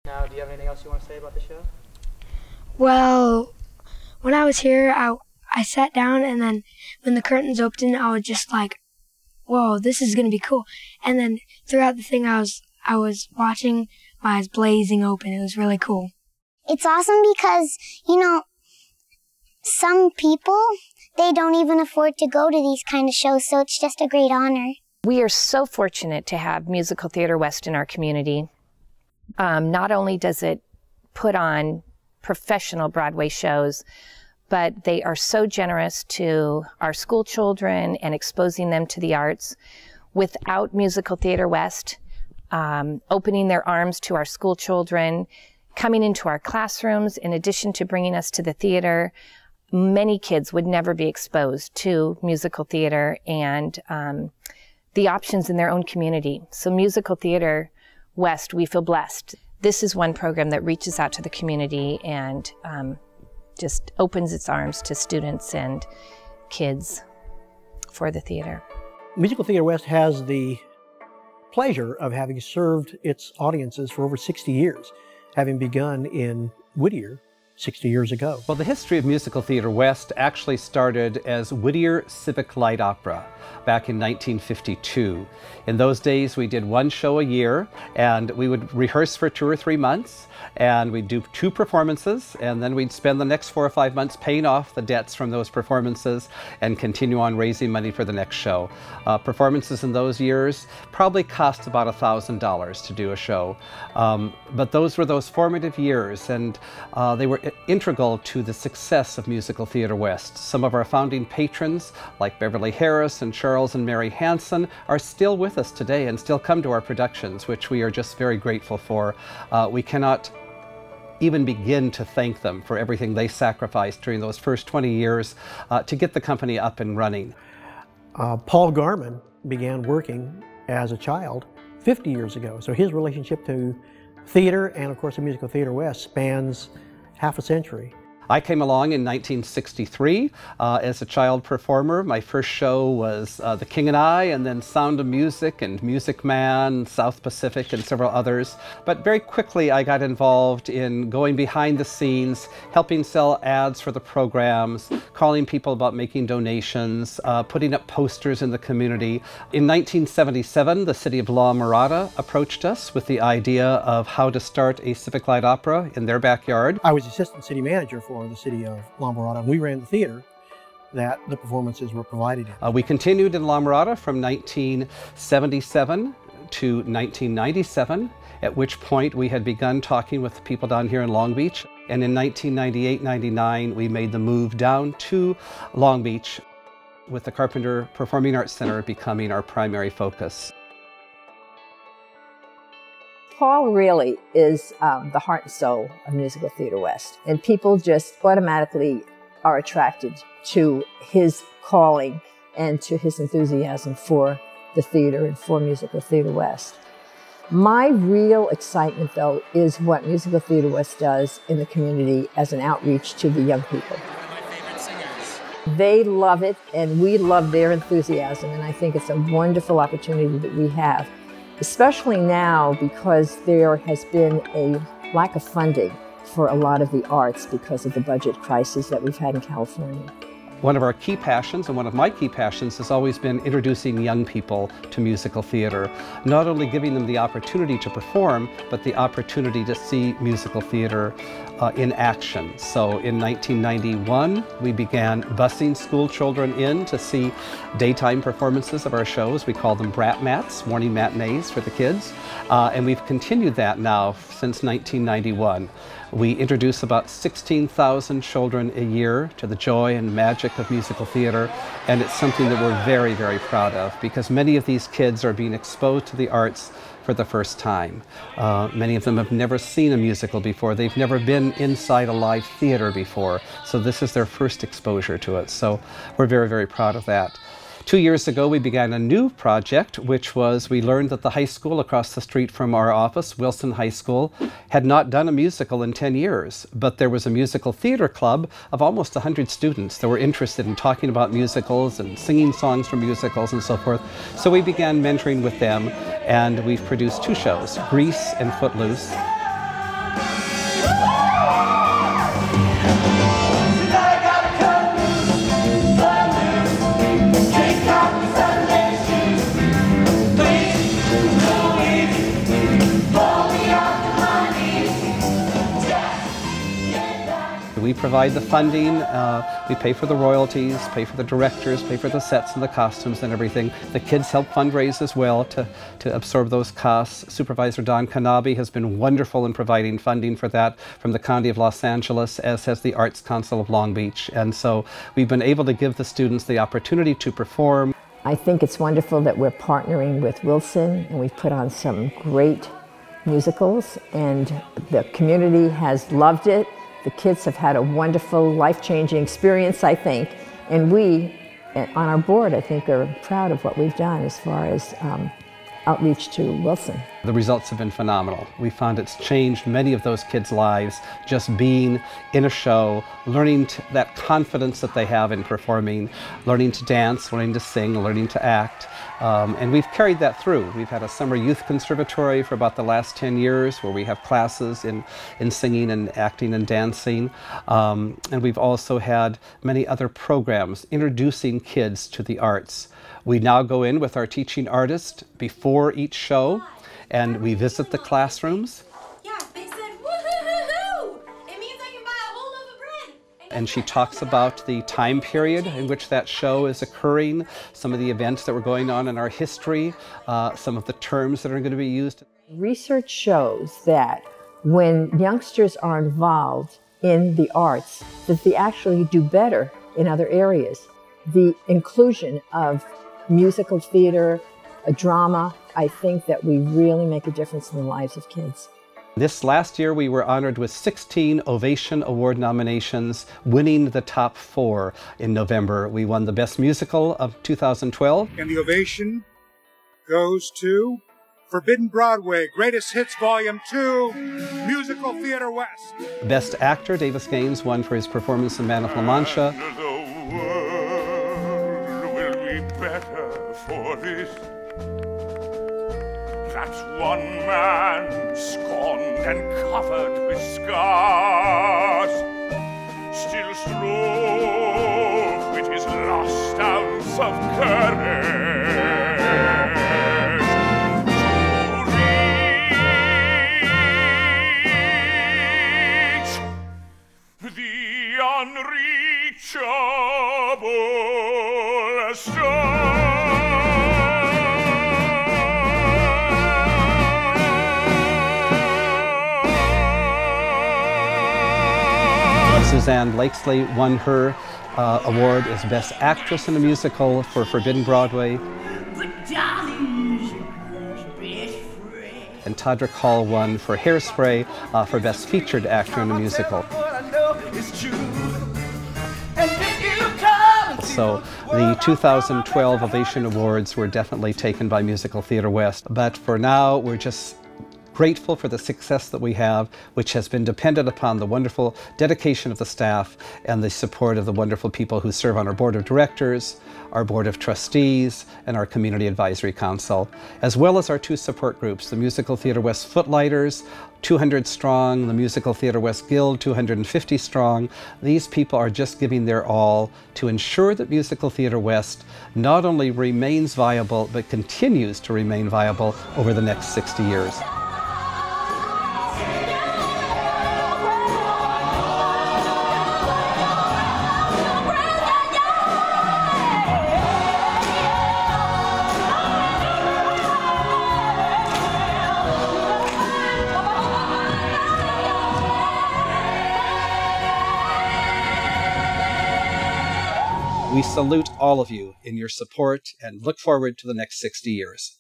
Now, do you have anything else you want to say about the show? Well, when I was here, I sat down, and then when the curtains opened, I was just like, whoa, this is going to be cool. And then throughout the thing, I was watching my eyes blazing open. It was really cool. It's awesome because, you know, some people, they don't even afford to go to these kind of shows, so it's just a great honor. We are so fortunate to have Musical Theater West in our community. Not only does it put on professional Broadway shows, but they are so generous to our school children and exposing them to the arts. Without Musical Theater West, opening their arms to our school children, coming into our classrooms, in addition to bringing us to the theater, many kids would never be exposed to musical theater and the options in their own community. So Musical Theater West, we feel blessed. This is one program that reaches out to the community and just opens its arms to students and kids for the theater. Musical Theater West has the pleasure of having served its audiences for over 60 years, having begun in Whittier 60 years ago. Well, the history of Musical Theater West actually started as Whittier Civic Light Opera back in 1952. In those days, we did one show a year, and we would rehearse for 2 or 3 months, and we'd do 2 performances, and then we'd spend the next 4 or 5 months paying off the debts from those performances and continue on raising money for the next show. Performances in those years probably cost about $1,000 to do a show, but those were those formative years, and they were integral to the success of Musical Theater West. Some of our founding patrons, like Beverly Harris and Charles and Mary Hansen, are still with us today and still come to our productions, which we are just very grateful for. We cannot even begin to thank them for everything they sacrificed during those first 20 years to get the company up and running. Paul Garman began working as a child 50 years ago, so his relationship to theater and, of course, the Musical Theater West spans half a century. I came along in 1963 as a child performer. My first show was The King and I, and then Sound of Music and Music Man, South Pacific, and several others. But very quickly I got involved in going behind the scenes, helping sell ads for the programs, calling people about making donations, putting up posters in the community. In 1977, the city of La Mirada approached us with the idea of how to start a Civic Light Opera in their backyard. I was assistant city manager for the city of La Mirada, and we ran the theater that the performances were provided in. We continued in La Mirada from 1977 to 1997, at which point we had begun talking with the people down here in Long Beach. And in 1998-99, we made the move down to Long Beach, with the Carpenter Performing Arts Center becoming our primary focus. Paul really is the heart and soul of Musical Theater West, and people just automatically are attracted to his calling and to his enthusiasm for the theater and for Musical Theater West. My real excitement, though, is what Musical Theater West does in the community as an outreach to the young people. One of my favorite singers. They love it, and we love their enthusiasm, and I think it's a wonderful opportunity that we have, especially now because there has been a lack of funding for a lot of the arts because of the budget crisis that we've had in California. One of our key passions, and one of my key passions, has always been introducing young people to musical theater. Not only giving them the opportunity to perform, but the opportunity to see musical theater in action. So in 1991, we began busing school children in to see daytime performances of our shows. We call them brat mats, morning matinees for the kids. And we've continued that now since 1991. We introduce about 16,000 children a year to the joy and magic of musical theater, and it's something that we're very, very proud of because many of these kids are being exposed to the arts for the first time. Many of them have never seen a musical before. They've never been inside a live theater before, so this is their first exposure to it. So we're very, very proud of that. 2 years ago, we began a new project, which was we learned that the high school across the street from our office, Wilson High School, had not done a musical in 10 years, but there was a musical theater club of almost 100 students that were interested in talking about musicals and singing songs from musicals and so forth. So we began mentoring with them, and we've produced 2 shows, Grease and Footloose. We provide the funding, we pay for the royalties, pay for the directors, pay for the sets and the costumes and everything. The kids help fundraise as well to absorb those costs. Supervisor Don Kanabe has been wonderful in providing funding for that from the County of Los Angeles, as has the Arts Council of Long Beach. And so we've been able to give the students the opportunity to perform. I think it's wonderful that we're partnering with Wilson, and we've put on some great musicals, and the community has loved it. The kids have had a wonderful, life-changing experience, I think, and we, on our board, I think, are proud of what we've done as far as outreach to Wilson. The results have been phenomenal. We found it's changed many of those kids' lives just being in a show, learning that confidence that they have in performing, learning to dance, learning to sing, learning to act. And we've carried that through. We've had a summer youth conservatory for about the last 10 years where we have classes in singing and acting and dancing. And we've also had many other programs introducing kids to the arts. We now go in with our teaching artist before each show, and we visit the classrooms. Yeah, they said, woo-hoo-hoo-hoo! It means I can buy a whole loaf of bread. And she talks about the time period in which that show is occurring, some of the events that were going on in our history, some of the terms that are going to be used. Research shows that when youngsters are involved in the arts, that they actually do better in other areas. The inclusion of musical theater, a drama, I think that we really make a difference in the lives of kids. This last year we were honored with 16 Ovation Award nominations, winning the top 4 in November. We won the Best Musical of 2012. And the ovation goes to Forbidden Broadway, Greatest Hits Volume 2, Musical Theater West. Best Actor, Davis Gaines won for his performance in Man of La Mancha. For this, that one man scorned and covered with scars still strove with his last ounce of courage to reach the unreachable star. Suzanne Blakesley won her award as Best Actress in a Musical for Forbidden Broadway. And Todrick Hall won for Hairspray for Best Featured Actor in a Musical. So the 2012 Ovation Awards were definitely taken by Musical Theater West. But for now, we're just grateful for the success that we have, which has been dependent upon the wonderful dedication of the staff and the support of the wonderful people who serve on our Board of Directors, our Board of Trustees, and our Community Advisory Council, as well as our 2 support groups, the Musical Theater West Footlighters, 200 strong, the Musical Theater West Guild, 250 strong. These people are just giving their all to ensure that Musical Theater West not only remains viable, but continues to remain viable over the next 60 years. We salute all of you in your support and look forward to the next 60 years.